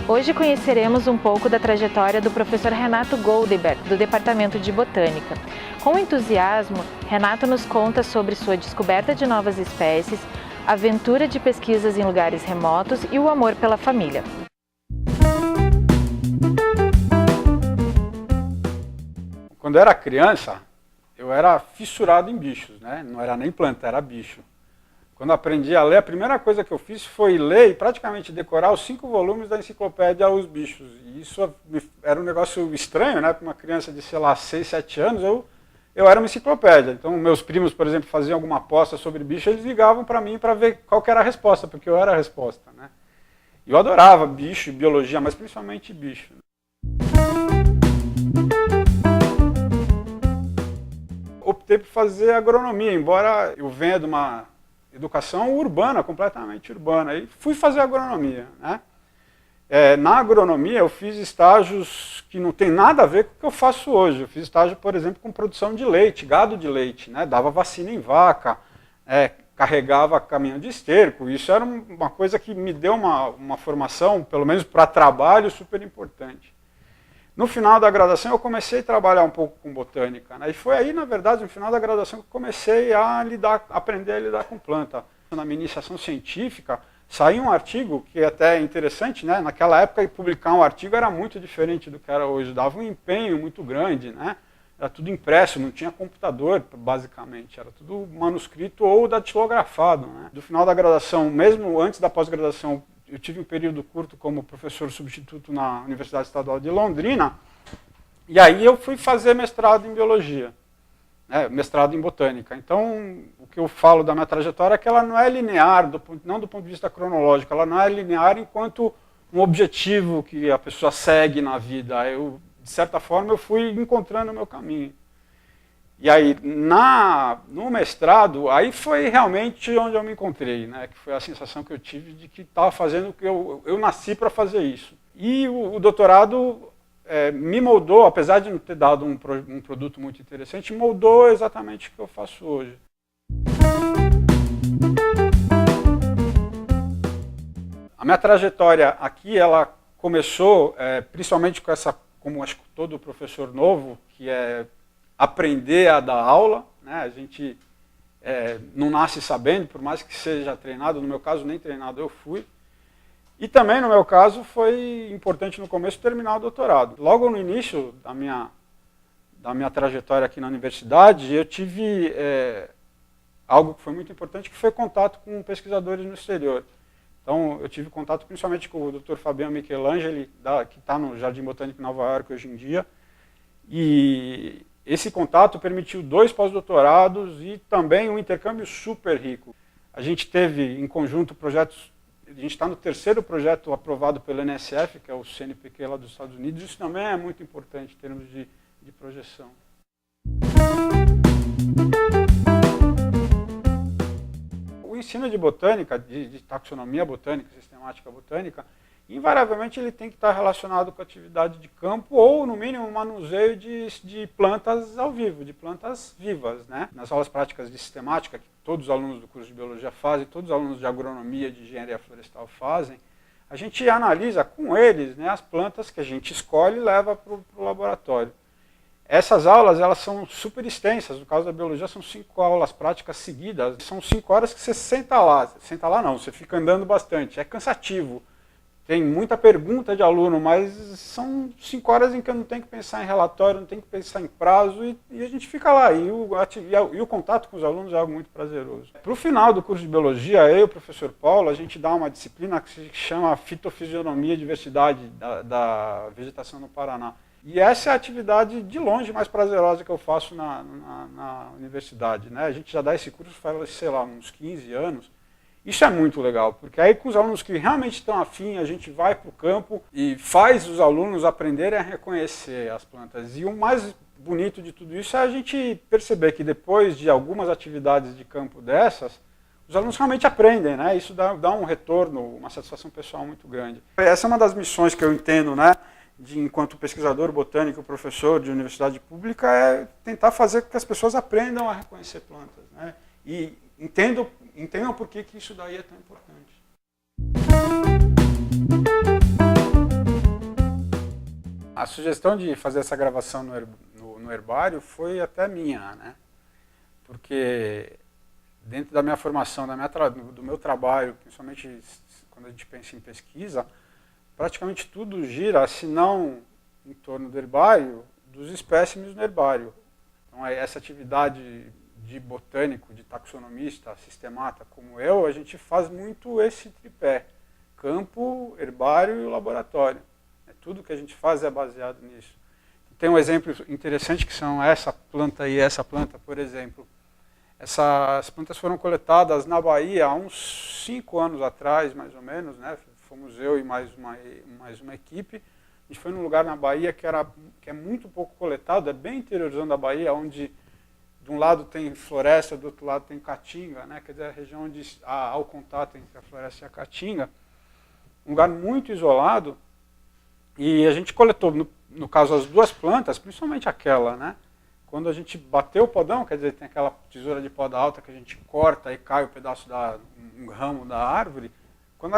Hoje conheceremos um pouco da trajetória do professor Renato Goldenberg, do Departamento de Botânica. Com entusiasmo, Renato nos conta sobre sua descoberta de novas espécies, aventura de pesquisas em lugares remotos e o amor pela família. Quando eu era criança, eu era fissurado em bichos, né? Não era nem planta, era bicho. Quando aprendi a ler, a primeira coisa que eu fiz foi ler e praticamente decorar os 5 volumes da enciclopédia Os Bichos. E isso era um negócio estranho, né? Para uma criança de, sei lá, 6, 7 anos, eu era uma enciclopédia. Então, meus primos, por exemplo, faziam alguma aposta sobre bicho, eles ligavam para mim para ver qual que era a resposta, porque eu era a resposta, né? E eu adorava bicho, biologia, mas principalmente bicho. Optei por fazer agronomia, embora eu venha de uma educação urbana, completamente urbana, e fui fazer agronomia, né? Na agronomia eu fiz estágios que não tem nada a ver com o que eu faço hoje. Eu fiz estágio, por exemplo, com produção de leite, gado de leite, né? Dava vacina em vaca, carregava caminhão de esterco. Isso era uma coisa que me deu uma formação, pelo menos para trabalho, super importante. No final da graduação eu comecei a trabalhar um pouco com botânica, né? E foi aí, na verdade, no final da graduação que eu comecei a aprender a lidar com planta. Na minha iniciação científica, saiu um artigo que até é interessante, né? Naquela época, publicar um artigo era muito diferente do que era hoje, dava um empenho muito grande, né? Era tudo impresso, não tinha computador, basicamente, era tudo manuscrito ou datilografado, né? Do final da graduação, mesmo antes da pós-graduação, eu tive um período curto como professor substituto na Universidade Estadual de Londrina, e aí eu fui fazer mestrado em biologia, né, mestrado em botânica. Então, o que eu falo da minha trajetória é que ela não é linear, não do ponto de vista cronológico, ela não é linear enquanto um objetivo que a pessoa segue na vida. De certa forma, eu fui encontrando o meu caminho. E aí, no mestrado, aí foi realmente onde eu me encontrei, né? Que foi a sensação que eu tive de que estava fazendo o que eu nasci para fazer isso. E o doutorado me moldou, apesar de não ter dado um produto muito interessante, moldou exatamente o que eu faço hoje. A minha trajetória aqui, ela começou principalmente com essa, como acho que todo professor novo, que é aprender a dar aula, né? A gente não nasce sabendo, por mais que seja treinado, no meu caso nem treinado eu fui. E também no meu caso foi importante no começo terminar o doutorado. Logo no início da minha trajetória aqui na universidade, eu tive algo que foi muito importante, que foi contato com pesquisadores no exterior. Então eu tive contato principalmente com o Dr. Fabiano Michelangeli, que está no Jardim Botânico em Nova York hoje em dia, e esse contato permitiu 2 pós-doutorados e também um intercâmbio super rico. A gente teve em conjunto projetos, a gente está no 3º projeto aprovado pelo NSF, que é o CNPq lá dos Estados Unidos. Isso também é muito importante em termos de projeção. O ensino de botânica, de taxonomia botânica, sistemática botânica, invariavelmente ele tem que estar relacionado com a atividade de campo ou, no mínimo, um manuseio de plantas ao vivo, de plantas vivas, né? Nas aulas práticas de sistemática, que todos os alunos do curso de biologia fazem, todos os alunos de agronomia, de engenharia florestal fazem, a gente analisa com eles, né, as plantas que a gente escolhe e leva para o laboratório. Essas aulas, elas são super extensas. No caso da biologia, são 5 aulas práticas seguidas. São 5 horas que você senta lá. Senta lá não, você fica andando bastante. É cansativo. Tem muita pergunta de aluno, mas são 5 horas em que eu não tenho que pensar em relatório, não tenho que pensar em prazo, e a gente fica lá. E o contato com os alunos é algo muito prazeroso. Para o final do curso de biologia, eu e o professor Paulo, a gente dá uma disciplina que se chama Fitofisionomia e Diversidade da Vegetação no Paraná. E essa é a atividade de longe mais prazerosa que eu faço na universidade, né? A gente já dá esse curso faz, sei lá, uns 15 anos. Isso é muito legal, porque aí com os alunos que realmente estão afim, a gente vai para o campo e faz os alunos aprenderem a reconhecer as plantas. E o mais bonito de tudo isso é a gente perceber que depois de algumas atividades de campo dessas, os alunos realmente aprendem, né? Isso dá um retorno, uma satisfação pessoal muito grande. Essa é uma das missões que eu entendo, né? Enquanto pesquisador botânico, professor de universidade pública, é tentar fazer com que as pessoas aprendam a reconhecer plantas, né? E entendam por que isso daí é tão importante. A sugestão de fazer essa gravação no herbário foi até minha, né? Porque dentro da minha formação, do meu trabalho, principalmente quando a gente pensa em pesquisa, praticamente tudo gira, se não em torno do herbário, dos espécimes no herbário. Então, essa atividade de botânico, de taxonomista, sistemata como eu, a gente faz muito esse tripé: campo, herbário e o laboratório. Tudo que a gente faz é baseado nisso. Tem um exemplo interessante que são essa planta e essa planta, por exemplo. Essas plantas foram coletadas na Bahia há uns 5 anos atrás, mais ou menos, né? Fomos eu e mais uma equipe. A gente foi num lugar na Bahia que é muito pouco coletado, é bem interiorzão da Bahia, onde de um lado tem floresta, do outro lado tem caatinga, né? Quer dizer, a região onde há o contato entre a floresta e a caatinga. Um lugar muito isolado. E a gente coletou, no caso, as duas plantas, principalmente aquela, né? Quando a gente bateu o podão, quer dizer, tem aquela tesoura de poda alta que a gente corta e cai o pedaço um ramo da árvore. Quando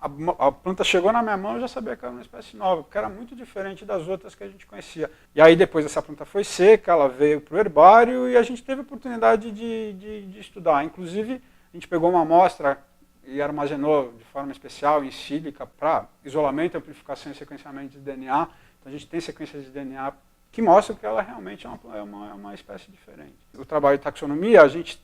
a planta chegou na minha mão, eu já sabia que era uma espécie nova, porque era muito diferente das outras que a gente conhecia. E aí depois essa planta foi seca, ela veio para o herbário e a gente teve a oportunidade de estudar. Inclusive, a gente pegou uma amostra e armazenou de forma especial em sílica para isolamento, amplificação e sequenciamento de DNA. Então a gente tem sequências de DNA que mostram que ela realmente é uma espécie diferente. O trabalho de taxonomia, a gente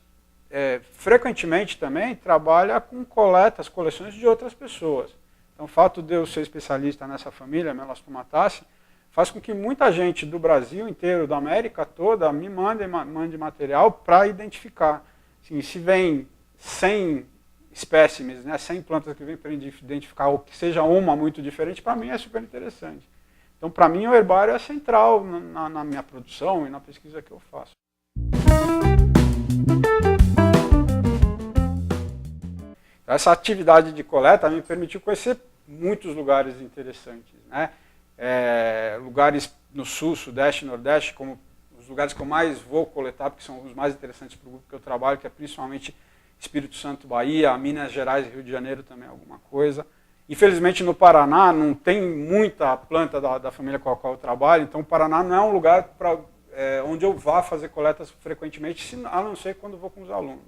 frequentemente também trabalha com coleções de outras pessoas. Então o fato de eu ser especialista nessa família, Melastomataceae, faz com que muita gente do Brasil inteiro, da América toda, me mande material para identificar. Assim, se vem 100 espécimes, né, 100 plantas que vêm para identificar, ou que seja uma muito diferente, para mim é super interessante. Então, para mim, o herbário é central na minha produção e na pesquisa que eu faço. Essa atividade de coleta me permitiu conhecer muitos lugares interessantes, né? Lugares no sul, sudeste, nordeste, como os lugares que eu mais vou coletar, porque são os mais interessantes para o grupo que eu trabalho, que é principalmente Espírito Santo, Bahia, Minas Gerais e Rio de Janeiro também alguma coisa. Infelizmente no Paraná não tem muita planta da família com a qual eu trabalho, então o Paraná não é um lugar onde eu vá fazer coletas frequentemente, a não ser quando vou com os alunos.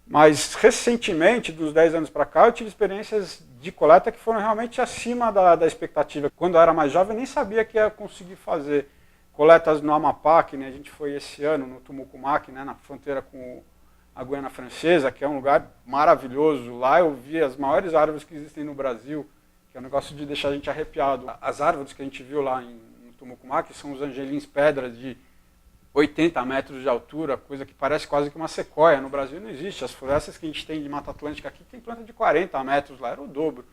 Mas recentemente, dos 10 anos para cá, eu tive experiências de coleta que foram realmente acima da expectativa. Quando eu era mais jovem, eu nem sabia que ia conseguir fazer coletas no Amapá, que, né, a gente foi esse ano, no Tumucumaque, né, na fronteira com a Guiana Francesa, que é um lugar maravilhoso. Lá eu vi as maiores árvores que existem no Brasil, que é um negócio de deixar a gente arrepiado. As árvores que a gente viu lá no Tumucumaque são os angelins pedras de 80 metros de altura, coisa que parece quase que uma sequoia. No Brasil não existe. As florestas que a gente tem de Mata Atlântica aqui tem planta de 40 metros, lá era o dobro.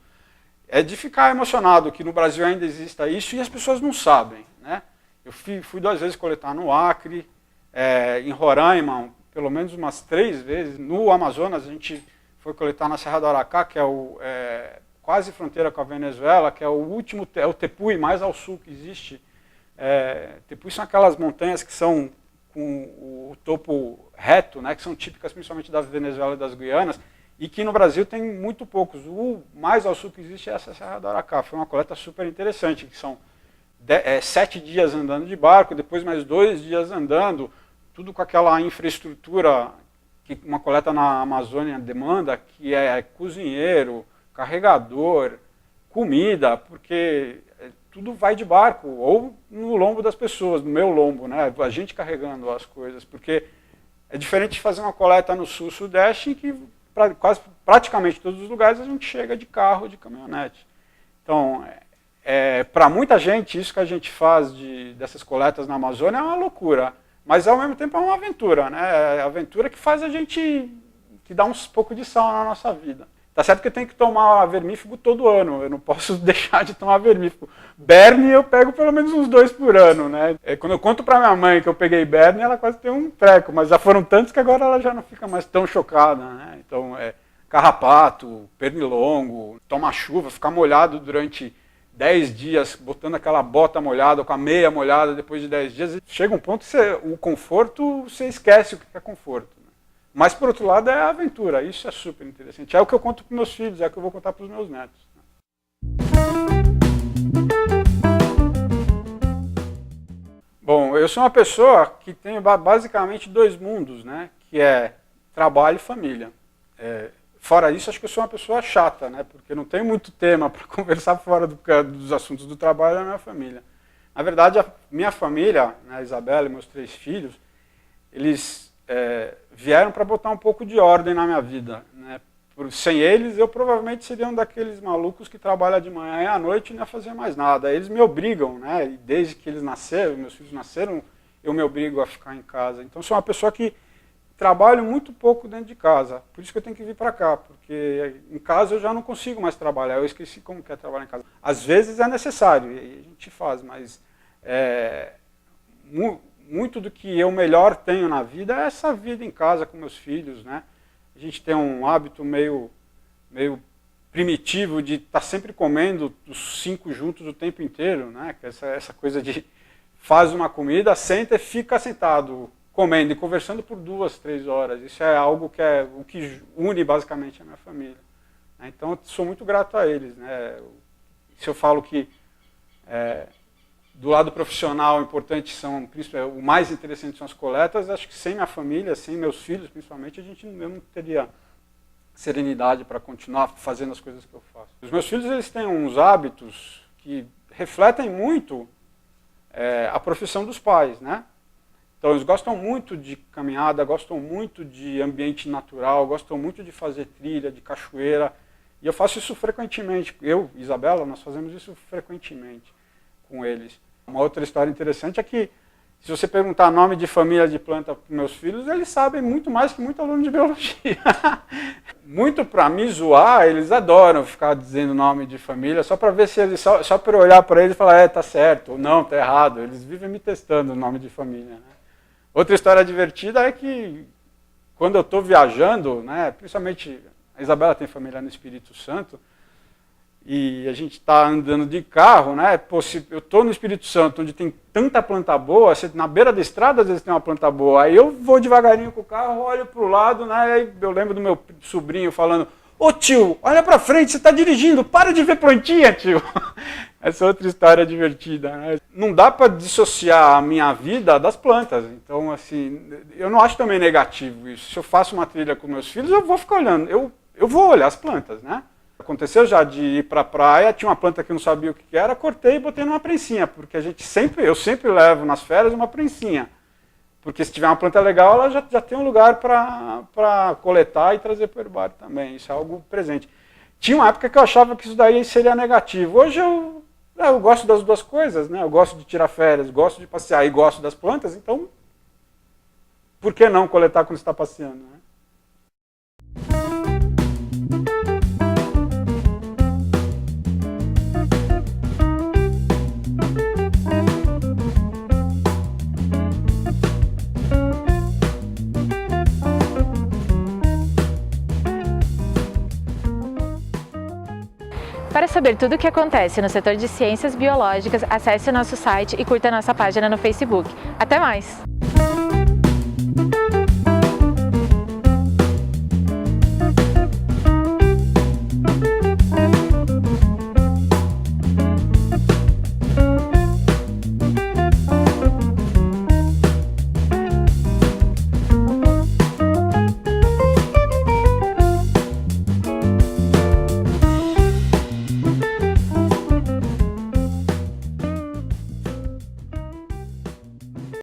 É de ficar emocionado que no Brasil ainda exista isso e as pessoas não sabem, né? Eu fui 2 vezes coletar no Acre, em Roraima, pelo menos umas 3 vezes. No Amazonas, a gente foi coletar na Serra do Aracá, que é quase fronteira com a Venezuela, que é o Tepuy mais ao sul que existe. Tepuy são aquelas montanhas que são com o topo reto, né, que são típicas principalmente da Venezuela e das Guianas, e que no Brasil tem muito poucos. O mais ao sul que existe é essa Serra do Aracá. Foi uma coleta super interessante, que são 7 dias andando de barco, depois mais 2 dias andando, tudo com aquela infraestrutura que uma coleta na Amazônia demanda, que é cozinheiro, carregador, comida, porque tudo vai de barco, ou no lombo das pessoas, no meu lombo, né? A gente carregando as coisas, porque é diferente de fazer uma coleta no sul, sudeste, em que praticamente todos os lugares a gente chega de carro, de caminhonete. Então, para muita gente, isso que a gente faz dessas coletas na Amazônia é uma loucura. Mas ao mesmo tempo é uma aventura, né? É a aventura que faz a gente, que dá um pouco de sal na nossa vida. Tá certo que eu tenho que tomar vermífugo todo ano, eu não posso deixar de tomar vermífugo. Berne eu pego pelo menos uns 2 por ano, né? Quando eu conto para minha mãe que eu peguei Berne, ela quase tem um treco, mas já foram tantos que agora ela já não fica mais tão chocada, né? Então, carrapato, pernilongo, tomar chuva, ficar molhado durante 10 dias, botando aquela bota molhada, com a meia molhada depois de 10 dias, chega um ponto que o conforto, você esquece o que é conforto. Né? Mas, por outro lado, é a aventura, isso é super interessante. É o que eu conto para os meus filhos, é o que eu vou contar para os meus netos. Né? Bom, eu sou uma pessoa que tem basicamente dois mundos, né? Que é trabalho e família. Fora isso, acho que eu sou uma pessoa chata, né? Porque não tenho muito tema para conversar fora dos assuntos do trabalho da minha família. Na verdade, a minha família, né, a Isabela e meus 3 filhos, eles vieram para botar um pouco de ordem na minha vida, né? Sem eles, eu provavelmente seria um daqueles malucos que trabalha de manhã e à noite e não ia fazer mais nada. Eles me obrigam, né? E desde que eles nasceram, meus filhos nasceram, eu me obrigo a ficar em casa. Então, sou uma pessoa que trabalho muito pouco dentro de casa. Por isso que eu tenho que vir para cá, porque em casa eu já não consigo mais trabalhar. Eu esqueci como que é trabalhar em casa. Às vezes é necessário, e a gente faz, mas muito do que eu melhor tenho na vida é essa vida em casa com meus filhos, né? A gente tem um hábito meio primitivo de estar sempre comendo os 5 juntos o tempo inteiro, né? Essa coisa de faz uma comida, senta e fica sentado comendo e conversando por 2, 3 horas. Isso é algo que é o que une basicamente a minha família. Então, eu sou muito grato a eles, né? Se eu falo que do lado profissional o importante o mais interessante são as coletas, acho que sem minha família, sem meus filhos principalmente, eu não teria serenidade para continuar fazendo as coisas que eu faço. Os meus filhos, eles têm uns hábitos que refletem muito a profissão dos pais, né? Então, eles gostam muito de caminhada, gostam muito de ambiente natural, gostam muito de fazer trilha, de cachoeira. E eu faço isso frequentemente. Eu e Isabela, nós fazemos isso frequentemente com eles. Uma outra história interessante é que, se você perguntar nome de família de planta para meus filhos, eles sabem muito mais que muito aluno de biologia. Muito para me zoar, eles adoram ficar dizendo nome de família, só para ver se eles, só para eu olhar para eles e falar, tá certo, ou não, tá errado. Eles vivem me testando o nome de família, né? Outra história divertida é que, quando eu estou viajando, né, principalmente a Isabela tem família no Espírito Santo, e a gente está andando de carro, né? Pô, se eu estou no Espírito Santo, onde tem tanta planta boa, na beira da estrada às vezes tem uma planta boa, aí eu vou devagarinho com o carro, olho para o lado, né? Aí eu lembro do meu sobrinho falando, ô tio, olha para frente, você está dirigindo, para de ver plantinha, tio. Essa é outra história divertida, né? Não dá para dissociar a minha vida das plantas. Então, assim, eu não acho também negativo isso. Se eu faço uma trilha com meus filhos, eu vou ficar olhando. Eu vou olhar as plantas, né? Aconteceu já de ir para a praia, tinha uma planta que eu não sabia o que era, cortei e botei numa prensinha, porque eu sempre levo nas férias uma prensinha. Porque se tiver uma planta legal, ela já tem um lugar para coletar e trazer para o herbário também. Isso é algo presente. Tinha uma época que eu achava que isso daí seria negativo. Hoje eu gosto das duas coisas, né? Eu gosto de tirar férias, gosto de passear e gosto das plantas, então por que não coletar quando está passeando, né? Para saber tudo o que acontece no setor de ciências biológicas, acesse o nosso site e curta a nossa página no Facebook. Até mais!